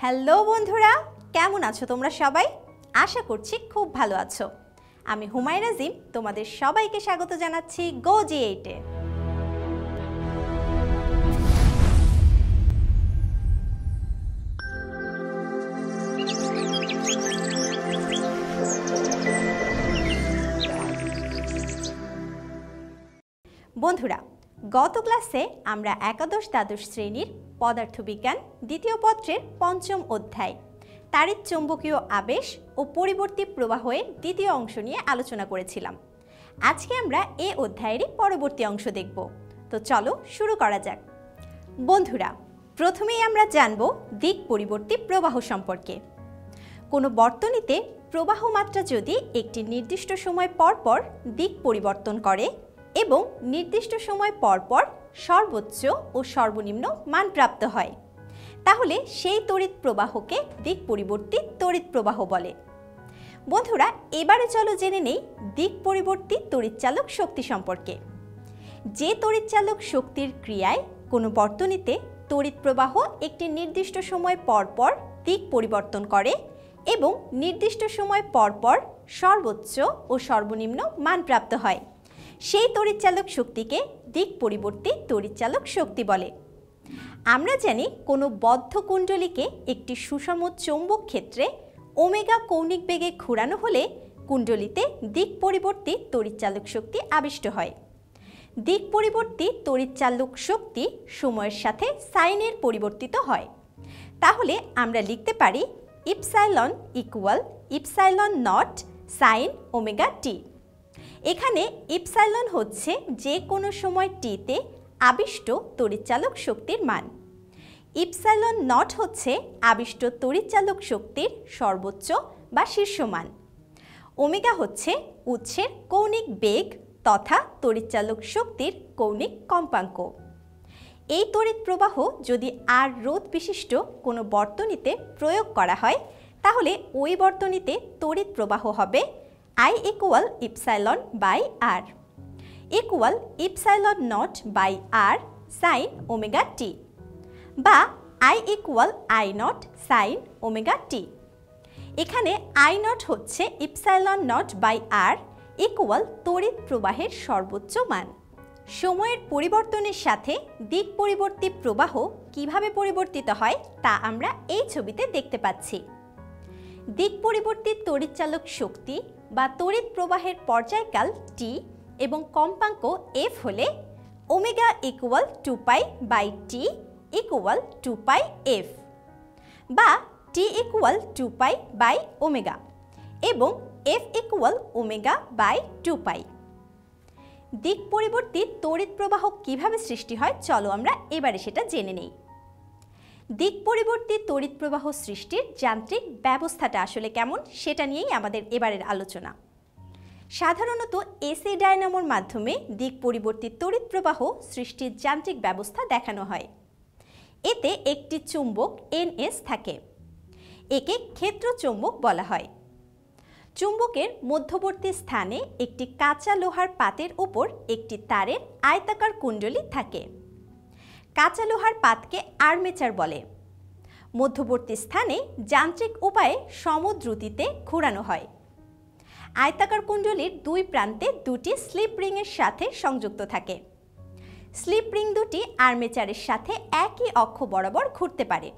Hello বন্ধুরা, কেমন আছো তোমরা সবাই? আশা করছি খুব ভালো আছো। আমি হুমায়রা জিম তোমাদের সবাইকে স্বাগত জানাচ্ছি গো জি8-এ। বন্ধুরা, গত ক্লাসে আমরা একাদশ দ্বাদশ শ্রেণীর পদার্থবিজ্ঞান দ্বিতীয় পত্রের পঞ্চম অধ্যায় তাড়িৎ চৌম্বকীয় আবেশ ও পরিবর্তী প্রবাহের দ্বিতীয় অংশ নিয়ে আলোচনা করেছিলাম। আজকে আমরা এই অধ্যায়েরই পরবর্তী অংশ দেখব। তো চলো শুরু করা যাক। বন্ধুরা, প্রথমেই আমরা জানব দিক পরিবর্তী প্রবাহ সম্পর্কে। কোনো বর্তনীতে প্রবাহ মাত্রা যদি একটি নির্দিষ্ট সময় পর পর দিক পরিবর্তন করে এবং নির্দিষ্ট সময় পর পর সর্বোচ্চ ও সর্বনিম্ন মান প্রাপ্ত হয়, তাহলে সেই তড়িৎ প্রবাহকে দিক পরিবর্তী তড়িৎ প্রবাহ বলে। বন্ধুরা, এবারে চলো জেনে নেই দিক পরিবর্তী তড়িৎচালক শক্তি সম্পর্কে। যে তড়িৎচালক শক্তির ক্রিয়ায় কোনো বর্তনীতে তড়িৎ প্রবাহ একটি নির্দিষ্ট সময় পর পর দিক পরিবর্তন করে এবং নির্দিষ্ট সময় পর পর সর্বোচ্চ ও সর্বনিম্ন মান প্রাপ্ত হয়, সেই তড়িৎচালক শক্তিকে দিক পরিবর্তী তড়িৎচালক শক্তি বলে। আমরা জানি কোনো বদ্ধ কুণ্ডলীকে একটি সুষম চৌম্বক ক্ষেত্রে ওমেগা কৌণিক বেগে ঘোরানো হলে কুণ্ডলীতে দিক পরিবর্তী তড়িৎচালক শক্তি আবিষ্ট হয়। দিক পরিবর্তী তড়িৎচালক শক্তি সময়ের সাথে সাইনের পরিবর্তিত হয়। তাহলে আমরা লিখতে পারি epsilon equal epsilon naught sine omega t. এখানে ইপসাইলন হচ্ছে যে কোনো সময় টিতে আবিষ্ট তড়িৎচালক শক্তির মান, ইপসাইলন নট হচ্ছে আবিষ্ট তড়িৎচালক শক্তির সর্বোচ্চ বা শীর্ষ মান, ওমেগা হচ্ছে উৎসের কৌণিক বেগ তথা তড়িৎচালক শক্তির কৌণিক কম্পাঙ্ক। এই তড়িৎ প্রবাহ যদি আর রোধ বিশিষ্ট কোনো বর্তনীতে প্রয়োগ করা হয়, তাহলে ওই বর্তনীতে তড়িৎ প্রবাহ হবে I equal epsilon by R equal epsilon naught by R sin omega t বা I equal I naught sin omega t। এখানে I naught হচ্ছে epsilon naught by R equal তড়িৎ প্রবাহের সর্বোচ্চ মান। সময়ের পরিবর্তনের সাথে দিক পরিবর্তী প্রবাহ কিভাবে পরিবর্তিত হয় তা আমরা এই ছবিতে দেখতে পাচ্ছি। দিক পরিবর্তী তড়িৎচালক শক্তি বা তড়িৎ প্রবাহের পর্যায়কাল t এবং কম্পাঙ্ক f হলে omega equal 2π by t equal 2π f বা t ইকুয়াল 2π বাই ওমেগা এবং f ইকুয়াল ওমেগা বাই 2π। দিক পরিবর্তী তড়িৎ প্রবাহ কিভাবে সৃষ্টি হয় চলো আমরা এবারে সেটা জেনে নেই। দিক পরিবর্তী তড়িৎ প্রবাহ সৃষ্টির যান্ত্রিক ব্যবস্থাটা আসলে কেমন সেটা নিয়েই আমাদের এবারের আলোচনা। সাধারণত এসি ডায়নামোর মাধ্যমে দিক পরিবর্তী তড়িৎ প্রবাহ সৃষ্টির যান্ত্রিক ব্যবস্থা দেখানো হয়। এতে একটি চুম্বক NS থাকে, একে ক্ষেত্র চৌম্বক বলা হয়। চুম্বকের মধ্যবর্তী স্থানে একটি কাঁচা লোহার পাতের উপর একটি তারের আয়তাকার কুণ্ডলী থাকে। কাঁচা লোহার পাতকে আর্মেচার বলে। মধ্যবর্তী স্থানে যান্ত্রিক উপায়ে সমদ্রুতিতে ঘোরানো হয়। আয়তাকার কুণ্ডলীর দুই প্রান্তে দুটি স্লিপ রিংয়ের সাথে সংযুক্ত থাকে। স্লিপ রিং দুটি আর্মেচারের সাথে একই অক্ষ বরাবর ঘুরতে পারে।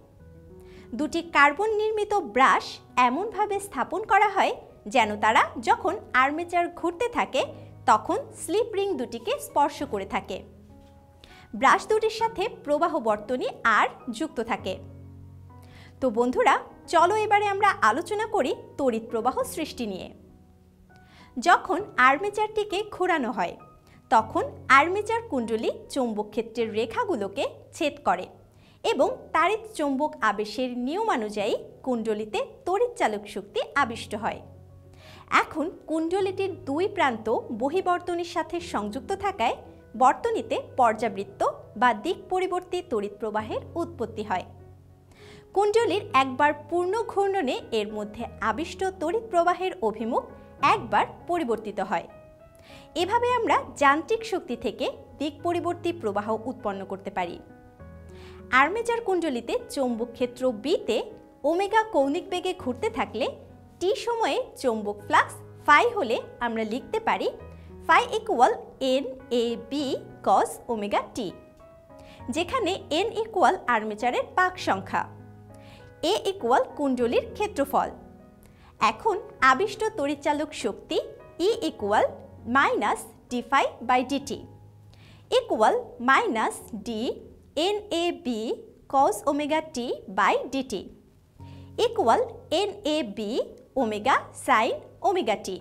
দুটি কার্বন নির্মিত ব্রাশ এমনভাবে স্থাপন করা হয় যেন তারা যখন আর্মেচার ঘুরতে থাকে তখন স্লিপ রিং দুটিকে স্পর্শ করে থাকে। ব্রাশ দুটির সাথে প্রবাহ বর্তনী আর যুক্ত থাকে। তো বন্ধুরা, চলো এবারে আমরা আলোচনা করি তড়িৎ প্রবাহ সৃষ্টি নিয়ে। যখন আর্মেচারটিকে ঘোরানো হয় তখন আর্মেচার কুণ্ডলী চৌম্বক ক্ষেত্রের রেখাগুলোকে ছেদ করে এবং তাড়িৎ চৌম্বক আবেশের নিয়মানুযায়ী কুণ্ডলীতে তড়িৎচালক শক্তি আবিষ্ট হয়। এখন কুণ্ডলীটির দুই প্রান্ত বহিবর্তনীর সাথে সংযুক্ত থাকায় বর্তনীতে পর্যাবৃত্ত বা দিক পরিবর্তী তড়িৎ প্রবাহের উৎপত্তি হয়। কুণ্ডলীর একবার পূর্ণ ঘূর্ণনে এর মধ্যে আবিষ্ট তড়িৎ প্রবাহের অভিমুখ একবার পরিবর্তিত হয়। এভাবে আমরা যান্ত্রিক শক্তি থেকে দিক পরিবর্তী প্রবাহ উৎপন্ন করতে পারি। আর্মেচার কুণ্ডলীতে চৌম্বক ক্ষেত্র বিতে ওমেগা কৌণিক বেগে ঘুরতে থাকলে টি সময়ে চৌম্বক ফ্লাক্স ফাই হলে আমরা লিখতে পারি phi equal NAB cos omega t, যেখানে N ইকুয়াল আর্মেচারের পাক সংখ্যা, A ইকুয়াল কুণ্ডলীর ক্ষেত্রফল। এখন আবিষ্ট তড়িৎচালক শক্তি E equal minus dφ/dt equal minus dNAB cos omega t by d t equal NAB omega sine omega t,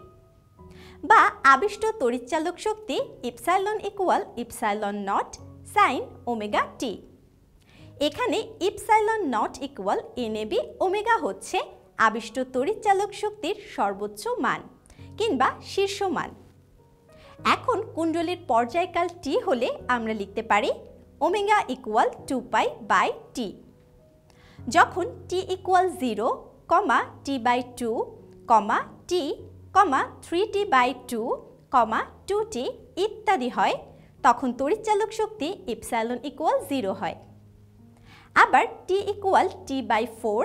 বা আবিষ্ট তড়িৎচালক শক্তি epsilon equal epsilon naught sine omega t. এখানে epsilon naught equal NAB omega হচ্ছে আবিষ্ট তড়িৎচালক শক্তির সর্বোচ্চ মান কিংবা শীর্ষ মান। এখন কুণ্ডলীর পর্যায়কাল টি হলে আমরা লিখতে পারি ওমেগা ইকুয়াল 2π/t। যখন T equal 0, t/2, t, 3t/2, 2t ইত্যাদি হয় তখন তড়িৎচালক শক্তি ইপসাইলন ইকুয়াল 0 হয়। আবার টি ইকুয়াল t/4,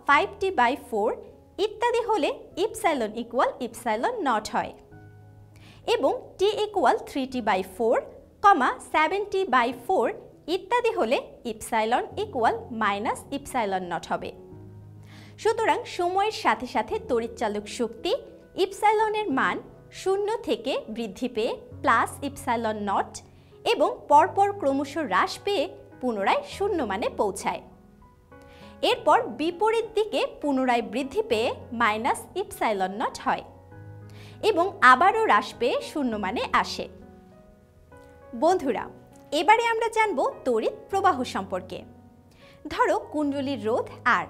5t/4 ইত্যাদি হলে ইপসাইলন ইকুয়াল ইপসাইলন নট হয়, এবং টি ইকুয়াল 3t/4, 7t/4 ইত্যাদি হলে epsilon equal minus epsilon not হবে। সুতরাং সময়ের সাথে সাথে তড়িৎচালক শক্তি ইপসাইলনের মান 0 থেকে বৃদ্ধি পেয়ে প্লাস ইপসাইলন নট এবং পরপর ক্রমশ হ্রাস পেয়ে পুনরায় 0 মানে পৌঁছায়। এরপর বিপরীত দিকে পুনরায় বৃদ্ধি পেয়ে মাইনাস ইপসাইলন নট হয় এবং আবারও হ্রাস পেয়ে 0 মানে আসে। বন্ধুরা, এবারে আমরা জানব তড়িৎ প্রবাহ সম্পর্কে। ধরো কুণ্ডলীর রোধ R,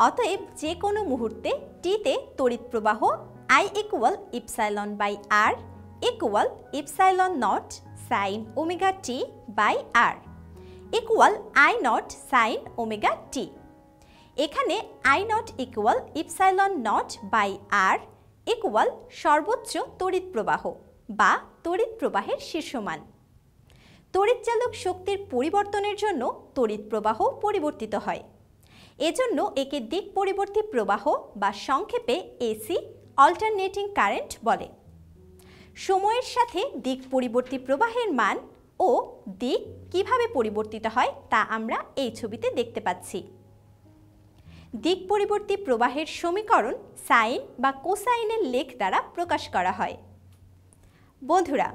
অতএব যে কোনো মুহূর্তে টিতে তড়িৎ প্রবাহ I equal epsilon by R equal epsilon naught sine omega t by R equal I naught sine omega t. এখানে I naught equal epsilon naught by R equal সর্বোচ্চ তড়িৎ প্রবাহ বা তড়িৎ প্রবাহের শীর্ষমান। তড়িৎচালক শক্তির পরিবর্তনের জন্য তড়িৎ প্রবাহ পরিবর্তিত হয়, এজন্য একে দিক পরিবর্তী প্রবাহ বা সংক্ষেপে এসি অল্টারনেটিং কারেন্ট বলে। সময়ের সাথে দিক পরিবর্তী প্রবাহের মান ও দিক কিভাবে পরিবর্তিত হয় তা আমরা এই ছবিতে দেখতে পাচ্ছি। দিক পরিবর্তী প্রবাহের সমীকরণ সাইন বা কোসাইনের লেখ দ্বারা প্রকাশ করা হয়। বন্ধুরা,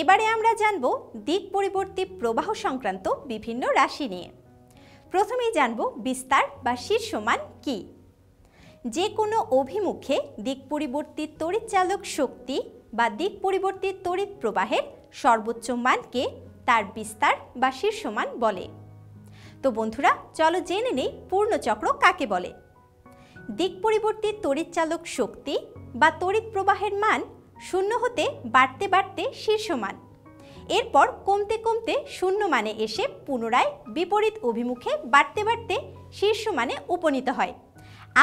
এবারে আমরা জানব দিক পরিবর্তী প্রবাহ সংক্রান্ত বিভিন্ন রাশি নিয়ে। প্রথমেই জানব বিস্তার বা শীর্ষমান কি। যে কোনো অভিমুখে দিক পরিবর্তী তড়িৎচালক শক্তি বা দিক পরিবর্তী তড়িৎ প্রবাহের সর্বোচ্চ মানকে তার বিস্তার বা শীর্ষমান বলে। তো বন্ধুরা, চলো জেনে নেই পূর্ণচক্র কাকে বলে। দিক পরিবর্তী তড়িৎচালক শক্তি বা তড়িৎ প্রবাহের মান 0 হতে বাড়তে বাড়তে শীর্ষমান, এরপর কমতে কমতে 0 মানে এসে পুনরায় বিপরীত অভিমুখে বাড়তে বাড়তে শীর্ষমানে উপনীত হয়,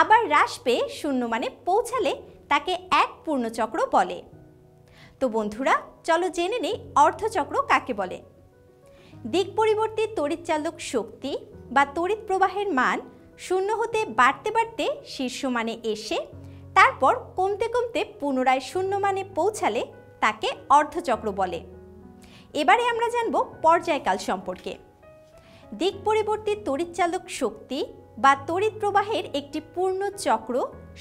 আবার হ্রাস পেয়ে 0 মানে পৌঁছালে তাকে এক পূর্ণচক্র বলে। তো বন্ধুরা, চলো জেনে নেই অর্ধচক্র কাকে বলে। দিক পরিবর্তী তড়িৎচালক শক্তি বা তড়িৎ প্রবাহের মান 0 হতে বাড়তে বাড়তে শীর্ষমানে এসে তারপর কমতে কমতে পুনরায় 0 মানে পৌঁছালে তাকে অর্ধচক্র বলে। এবারে আমরা জানব পর্যায়কাল সম্পর্কে। দিক পরিবর্তী তড়িৎচালক শক্তি বা তড়িৎ প্রবাহের একটি পূর্ণ চক্র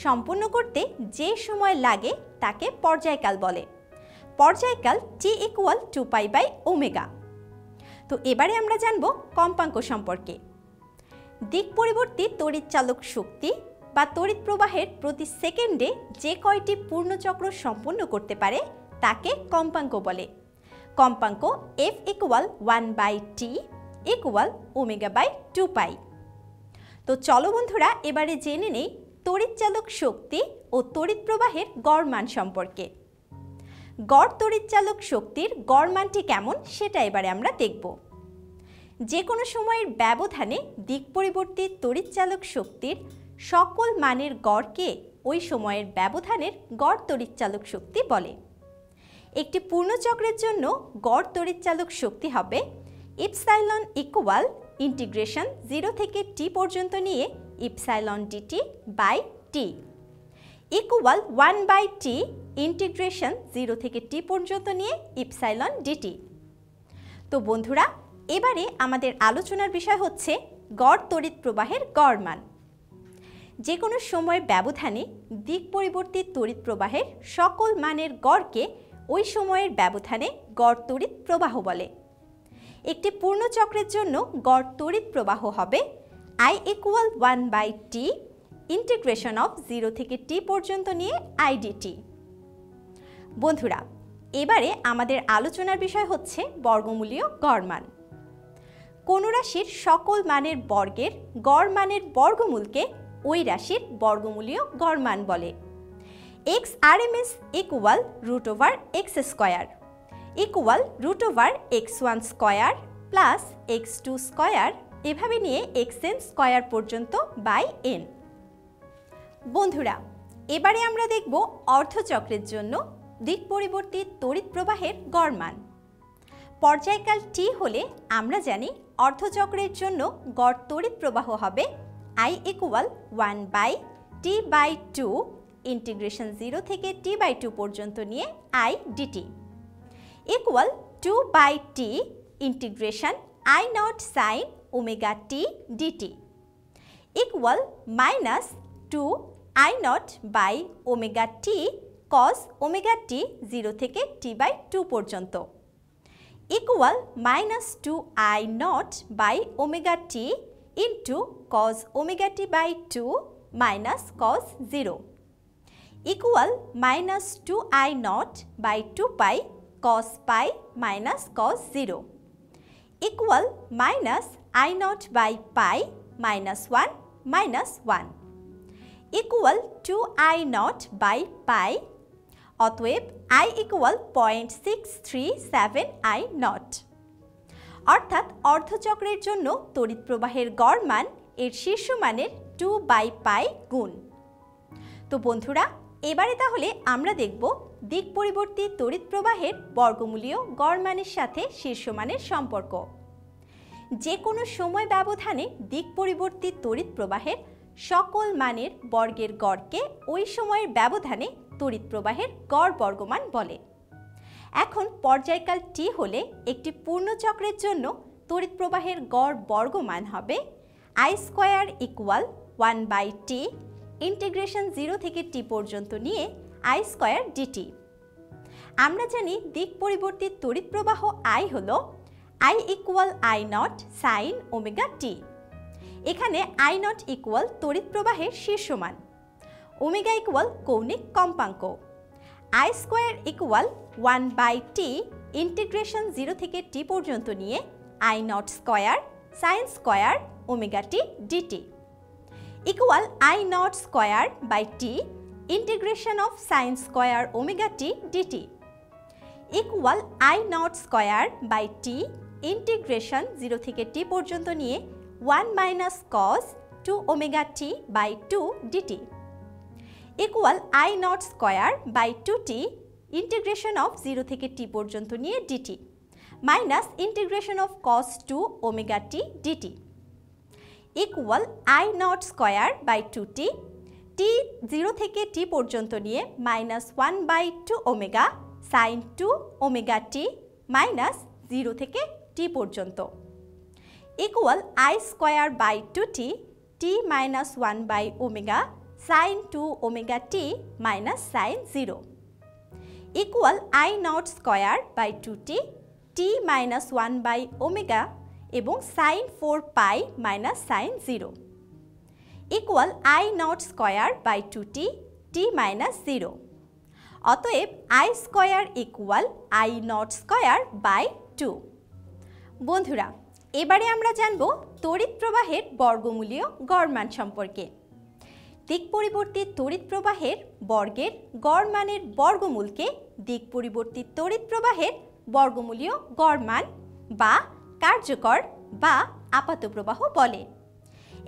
সম্পন্ন করতে যে সময় লাগে তাকে পর্যায়কাল বলে। পর্যায়কাল টি ইকুয়াল 2π/ω। তো এবারে আমরা জানব কম্পাঙ্ক সম্পর্কে। দিক পরিবর্তী তড়িৎচালক শক্তি বা তড়িৎ প্রবাহের প্রতি সেকেন্ডে যে কয়টি পূর্ণচক্র সম্পন্ন করতে পারে তাকে কম্পাঙ্ক বলে। কম্পাঙ্ক F ইকুয়াল 1/t ইকুয়াল ω/2π। তো চলো বন্ধুরা, এবারে জেনে নেই তড়িৎচালক শক্তি ও তড়িৎ প্রবাহের গড় মান সম্পর্কে। গড় তড়িৎচালক শক্তির গড় মানটি কেমন সেটা এবারে আমরা দেখব। যে কোনো সময়ের ব্যবধানে দিক পরিবর্তী তড়িৎচালক শক্তির সকল মানের গড়কে ওই সময়ের ব্যবধানের গড় তড়িৎচালক শক্তি বলে। একটি পূর্ণচক্রের জন্য গড় তড়িৎচালক শক্তি হবে ইপসাইলন ইকুয়াল ইন্টিগ্রেশন 0 থেকে t পর্যন্ত নিয়ে epsilon dt by t equal 1 by t integration 0 থেকে টি পর্যন্ত নিয়ে ইপসাইলন ডিটি। তো বন্ধুরা, এবারে আমাদের আলোচনার বিষয় হচ্ছে গড় তড়িৎ প্রবাহের গড় মান। যে কোনো সময়ের ব্যবধানে দিক পরিবর্তিত তড়িৎ প্রবাহের সকল মানের গড়কে ওই সময়ের ব্যবধানে গড় তড়িৎ প্রবাহ বলে। একটি পূর্ণ চক্রের জন্য গড় তড়িৎ প্রবাহ হবে I equal 1 by t integration of 0 থেকে টি পর্যন্ত নিয়ে IDT। বন্ধুরা, এবারে আমাদের আলোচনার বিষয় হচ্ছে বর্গমূলীয় গড় মান। কোন রাশির সকল মানের বর্গের গড় মানের বর্গমূলকে ওই রাশির বর্গমূলীয় গড় মান বলে। XRMS equal root over x square equal root over x1 square plus x2 square এভাবে নিয়ে xn স্কোয়ার পর্যন্ত বাই n। বন্ধুরা, এবারে আমরা দেখব অর্ধচক্রের জন্য দিক পরিবর্তিত তড়িৎ প্রবাহের গড় মান। পর্যায়কাল t হলে আমরা জানি অর্ধচক্রের জন্য গড় তড়িৎ প্রবাহ হবে I equal 1 by t by 2 integration 0 থেকে টি বাই 2 পর্যন্ত নিয়ে IDT equal 2 by t integration I naught sine omega t DT equal minus 2 I naught by omega t cos omega t 0 থেকে টি বাই 2 পর্যন্ত equal minus 2 I naught by omega t into cos omega t by 2 minus cos 0 equal minus 2 I naught by 2 pi cos pi minus cos 0 equal minus I naught by pi minus 1 minus 1 equal 2 I naught by pi. অতএব I equal 0.637 I not. অর্থাৎ অর্ধচক্রের জন্য তড়িৎ প্রবাহের গড় মান এর শীর্ষ মানের 2 বাই পাই গুণ। তো বন্ধুরা, এবারে তাহলে আমরা দেখব দিক পরিবর্তিত তড়িৎ প্রবাহের বর্গমূলীয় গড় মানের সাথে শীর্ষ মানের সম্পর্ক। যে কোনো সময় ব্যবধানে দিক পরিবর্তিত তড়িৎ প্রবাহের সকল মানের বর্গের গড়কে ওই সময়ের ব্যবধানে তড়িৎ প্রবাহের গড় বর্গমান বলে। এখন পর্যায়কাল টি হলে একটি পূর্ণ চক্রের জন্য তড়িৎ প্রবাহের গড় বর্গমান হবে I square equal 1 by t integration 0 থেকে টি পর্যন্ত নিয়ে I স্কোয়ার ডিটি। আমরা জানি দিক পরিবর্তিত তড়িৎ প্রবাহ I হল I equal I naught sine omega t. এখানে I নট ইকুয়াল তড়িৎ প্রবাহের শীর্ষ মান, ওমেগা ইকুয়াল কৌণিক কম্পাঙ্ক, I square equal 1 by t integration 0 থেকে টি পর্যন্ত নিয়ে I naught square sine square omega t DT equal I naught square by t integration of sine square omega t DT equal I naught square by t integration 0 থেকে t পর্যন্ত নিয়ে 1 minus cos 2 omega t by 2 dt equal I naught square by 2t integration of 0 থেকে t পর্যন্ত নিয়ে DT minus integration of cos 2 omega t DT equal I naught square by 2t t 0 থেকে t পর্যন্ত নিয়ে minus 1 by 2 omega sine 2 omega t minus 0 থেকে t পর্যন্ত equal I square by 2t t minus 1 by omega sine 2 omega t minus sine 0 equal I naught square by 2t t minus 1 by omega এবং sine 4 pi minus sine 0 equal I naught square by 2t t minus 0। অতএব I square equal I naught square by 2। বন্ধুরা, এবারে আমরা জানব তড়িৎ প্রবাহের বর্গমূলীয় গড় মান সম্পর্কে। দিক পরিবর্তিত তড়িৎ প্রবাহের বর্গের গড় মানের বর্গমূলকে দিক পরিবর্তিত তড়িৎ প্রবাহের বর্গমূলীয় গড় মান বা কার্যকর বা আপাত প্রবাহ বলে।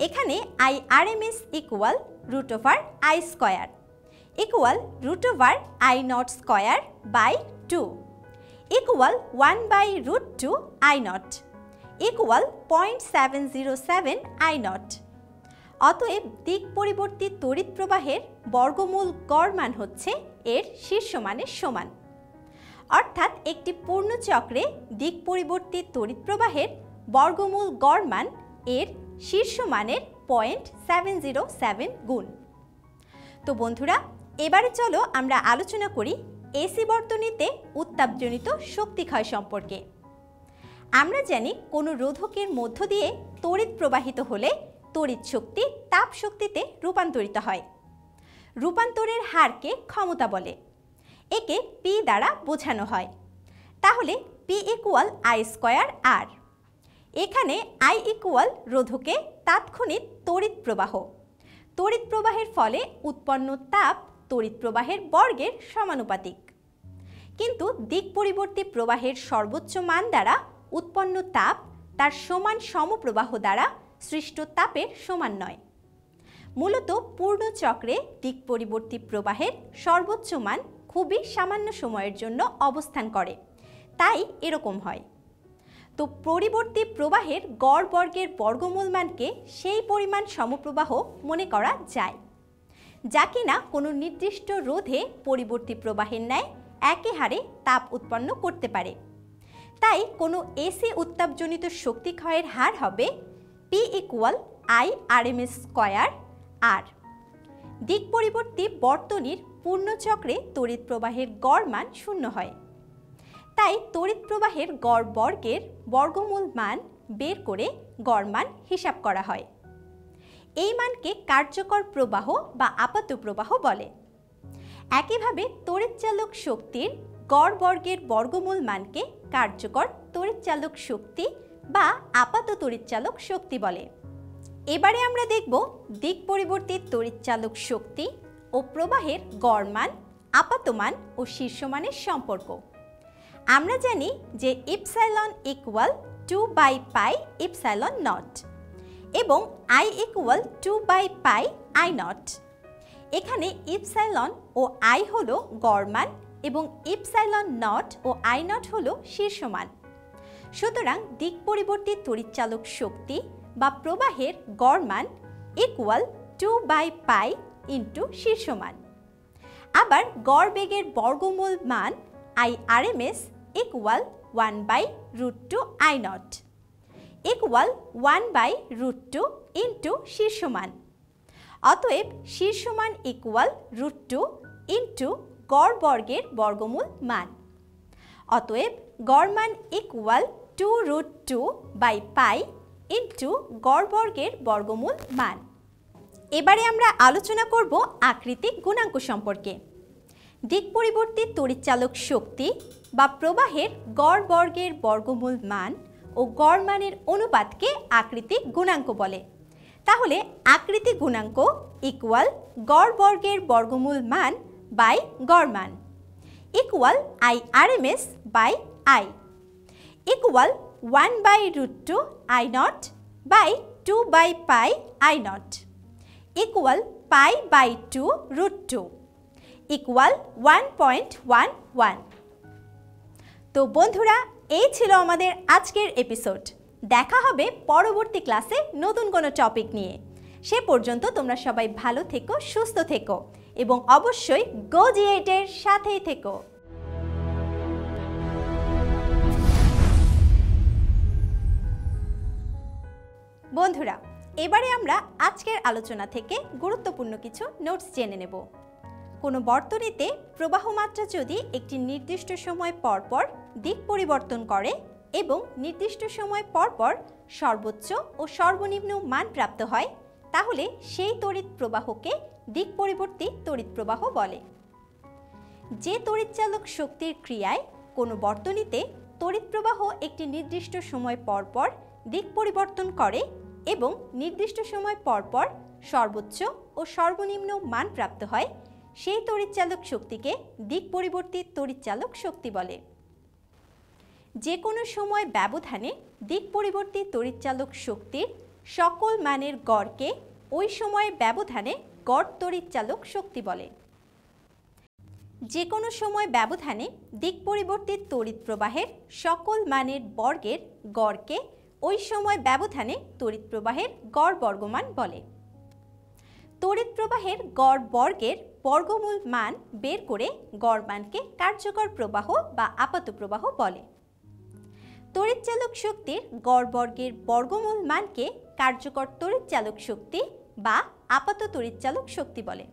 এখানে IRMS equal root over I square equal root over I naught square by 2 equal 1 by root 2 I naught equal 0.707 I naught. অতএব দিক পরিবর্তী তড়িৎ প্রবাহের বর্গমূল গড় মান হচ্ছে এর শীর্ষ মানের সমান। অর্থাৎ একটি পূর্ণ চক্রে দিক পরিবর্তী তড়িৎ প্রবাহের বর্গমূল গড় মান এর শীর্ষ মানের 0.707 গুণ। তো বন্ধুরা, এবারে চলো আমরা আলোচনা করি এসি বর্তনীতে উত্তাপজনিত শক্তি ক্ষয় সম্পর্কে। আমরা জানি কোনো রোধকের মধ্য দিয়ে তড়িৎ প্রবাহিত হলে তড়িৎ শক্তি তাপ শক্তিতে রূপান্তরিত হয়। রূপান্তরের হারকে ক্ষমতা বলে। একে পি দ্বারা বোঝানো হয়। তাহলে পি ইকুয়াল আই স্কয়ার আর। এখানে আই ইকুয়াল রোধকে তাৎক্ষণিক তড়িৎ প্রবাহ। তড়িৎ প্রবাহের ফলে উৎপন্ন তাপ তড়িৎ প্রবাহের বর্গের সমানুপাতিক। কিন্তু দিক পরিবর্তী প্রবাহের সর্বোচ্চ মান দ্বারা উৎপন্ন তাপ তার সমান সমপ্রবাহ দ্বারা সৃষ্ট তাপের সমান নয়। মূলত পূর্ণ চক্রে দিক পরিবর্তী প্রবাহের সর্বোচ্চ মান খুবই সামান্য সময়ের জন্য অবস্থান করে, তাই এরকম হয়। তো পরিবর্তী প্রবাহের গড় বর্গের বর্গমূল মানকে সেই পরিমাণ সমপ্রবাহ মনে করা যায়, যা কিনা কোনো নির্দিষ্ট রোধে পরিবর্তী প্রবাহের ন্যায় একই হারে তাপ উৎপন্ন করতে পারে। তাই কোনো এসি উত্তাপজনিত শক্তি ক্ষয়ের হার হবে P equal I RMS square R. দিক পরিবর্তী বর্তনীর পূর্ণচক্রে তড়িৎ প্রবাহের গড় মান শূন্য হয়। তাই তড়িৎ প্রবাহের গড় বর্গের বর্গমূল মান বের করে গড় মান হিসাব করা হয়। এই মানকে কার্যকর প্রবাহ বা আপাত প্রবাহ বলে। একইভাবে তড়িৎচালক শক্তির গড় বর্গের বর্গমূল মানকে কার্যকর তড়িৎচালক শক্তি বা আপাত তড়িৎচালক শক্তি বলে। এবারে আমরা দেখব দিক পরিবর্তী তড়িৎচালক শক্তি ও প্রবাহের গড় মান, আপাত মান ও শীর্ষ মানের সম্পর্ক। আমরা জানি যে ইপসাইলন ইকুয়াল 2/পাই ইপসাইলন নট এবং আই ইকুয়াল 2/পাই আই নট। এখানে ইপসাইলন ও আই হলো গড় মান এবং ইপসাইলন নট ও আই নট হলো শীর্ষ মান। সুতরাং দিক পরিবর্তী তড়িৎচালক শক্তি বা প্রবাহের গড় মান ইকুয়াল 2/পাই ইন্টু শীর্ষ মান। আবার গড় বেগের বর্গমূল মান I RMS equal 1/√2 I naught equal 1/√2 into শীর্ষ মান। অতএব শীর্ষ মান ইকুয়াল √2 ইন্টু গড় বর্গের বর্গমূল মান। অতএব গড় মান ইকুয়াল 2√2/পাই ইন্টু গড় বর্গের বর্গমূল মান। এবারে আমরা আলোচনা করব আকৃতিক গুণাঙ্ক সম্পর্কে। দিক পরিবর্তী তড়িৎচালক শক্তি বা প্রবাহের গড় বর্গের বর্গমূল মান ও গড় মানের অনুপাতকে আকৃতিক গুণাঙ্ক বলে। তাহলে আকৃতিক গুণাঙ্ক ইকুয়াল গড় বর্গের বর্গমূল মান বাই গড় মান equal I RMS by I equal 1/√2 I naught by 2/পাই আই নট ইকুয়াল π/2√2 ইকুয়াল 1.11। তো বন্ধুরা, এই ছিল আমাদের আজকের এপিসোড। দেখা হবে পরবর্তী ক্লাসে নতুন কোনো টপিক নিয়ে। সে পর্যন্ত তোমরা সবাই ভালো থেকো, সুস্থ থেকো এবং অবশ্যই গো জি8 সাথেই থেকো। বন্ধুরা, এবারে আমরা আজকের আলোচনা থেকে গুরুত্বপূর্ণ কিছু নোটস জেনে নেব। কোনো বর্তনীতে প্রবাহ মাত্রা যদি একটি নির্দিষ্ট সময় পর পর দিক পরিবর্তন করে এবং নির্দিষ্ট সময় পর পর সর্বোচ্চ ও সর্বনিম্ন মান প্রাপ্ত হয়, তাহলে সেই তড়িৎ প্রবাহকে দিক পরিবর্তী তড়িৎ প্রবাহ বলে। যে তড়িৎচালক শক্তির ক্রিয়ায় কোনো বর্তনীতে তড়িৎ প্রবাহ একটি নির্দিষ্ট সময় পর পর দিক পরিবর্তন করে এবং নির্দিষ্ট সময় পর পর সর্বোচ্চ ও সর্বনিম্ন মান প্রাপ্ত হয়, সেই তড়িৎচালক শক্তিকে দিক পরিবর্তী তড়িৎচালক শক্তি বলে। যে কোনো সময় ব্যবধানে দিক পরিবর্তী তড়িৎচালক শক্তির সকল মানের গড়কে ওই সময়ের ব্যবধানে গড় তড়িৎচালক শক্তি বলে। যে কোনো সময় ব্যবধানে দিক পরিবর্তী তড়িৎ প্রবাহের সকল মানের বর্গের গড়কে ওই সময় ব্যবধানে তড়িৎ প্রবাহের গড় বর্গমান বলে। তড়িৎ প্রবাহের গড় বর্গের বর্গমূল মান বের করে গড় মানকে কার্যকর প্রবাহ বা আপাত প্রবাহ বলে। তড়িৎচালক শক্তির গড় বর্গের বর্গমূল মানকে কার্যকর তড়িৎচালক শক্তি বা আপাত তড়িৎচালক শক্তি বলে।